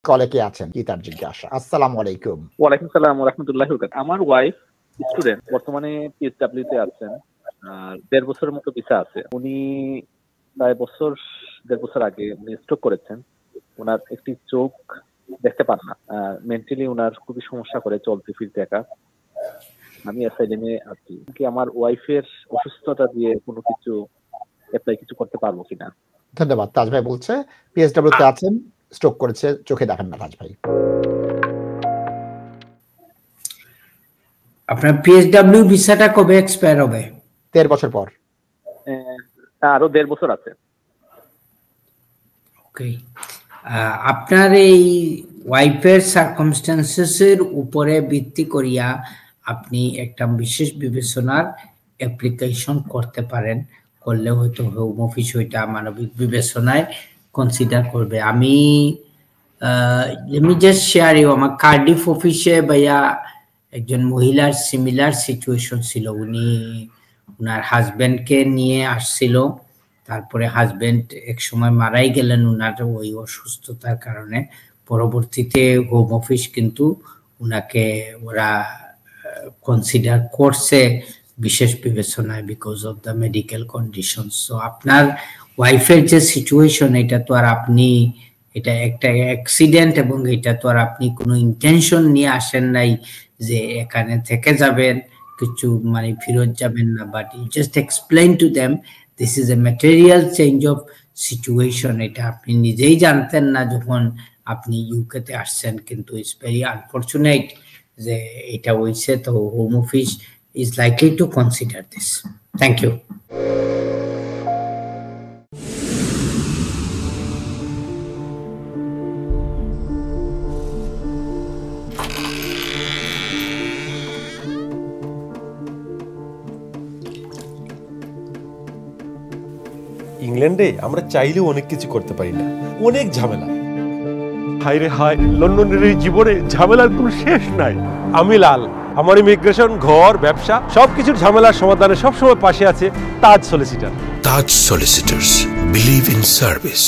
কলে কে আছেন, কি তার জিজ্ঞাসা? আসসালামু আলাইকুম। ওয়ালাইকুম সালাম ওয়া রাহমাতুল্লাহি ওয়া বারাকাতুহু। আমার ওয়াইফ স্টুডেন্ট, বর্তমানে পিএসডব্লিউ তে আছেন, আর 1.5 বছরের মতো ভিসা আছে। উনি প্রায় 1.5 বছর আগে উনি স্ট্রোক করেছেন। ওনার একটি চোখ দেখতে পান না, মেন্টালি ওনার খুবই সমস্যা করে চলতে ফিরতে একা। আমি অ্যাসাইলেমে আছি, কি আমার ওয়াইফের অসুস্থতা দিয়ে কোনো কিছু অ্যাপ্লাই কিছু করতে পারবো কিনা? ধন্যবাদ। তাজ ভাই বলছে পিএসডব্লিউ তে আছেন, স্ট্রোক করেছে, চোখে দেখেন না তাজ ভাই। আপনার পিএসডব্লিউ ভিসাটা কবে এক্সপায়ার হবে? 13 বছর পর। আরো 1.5 বছর আছে। ওকে, আপনার এই ওয়াইফের সার্কামস্ট্যান্সেসের উপরে ভিত্তি করিয়া আপনি একটা বিশেষ বিবেচনার অ্যাপ্লিকেশন করতে পারেন। করলে হয়তো হোম অফিস ওইটা মানবিক বিবেচনায় কনসিডার করবে। আমি জাস্ট শেয়ার ইউ, আমার কার্ডিফ অফিসে ভাইয়া একজন মহিলার সিমিলার সিচুয়েশন ছিল। উনি ওনার হাজব্যান্ডকে নিয়ে আসছিল, তারপরে হাজব্যান্ড এক সময় মারাই গেলেন ওনার ওই অসুস্থতার কারণে। পরবর্তীতে হোম অফিস কিন্তু ওনাকে ওরা কনসিডার করছে বিশেষ বিবেচনায় because of the medical condition. So আপনার ওয়াইফের যে সিচুয়েশন, এটা তো আর আপনি, এটা একটা অ্যাক্সিডেন্ট এবং এটা তো আর আপনি কোনো ইন্টেনশন নিয়ে আসেন নাই যে এখানে থেকে যাবেন, কিছু মানে ফেরত যাবেন না, but you just explain to them this is a material change of situation. এটা আপনি নিজেই জানতেন না যখন আপনি ইউকেতে আসছেন, কিন্তু ইটস ভেরি আনফর্চুনেট যে এটা হয়েছে। তো home office is likely to consider this. Thank you. ইংল্যান্ডে আমরা চাইলেও অনেক কিছু করতে পারি না, অনেক ঝামেলা। হায় রে হায়, লন্ডনের এই জীবনে ঝামেলার কোনো শেষ নাই। আমি লাল, আমার ইমিগ্রেশন, ঘর, ব্যবসা সবকিছুর ঝামেলার সমাধানে সবসময় পাশে আছে Taj solicitor. Taj solicitors, believe in service.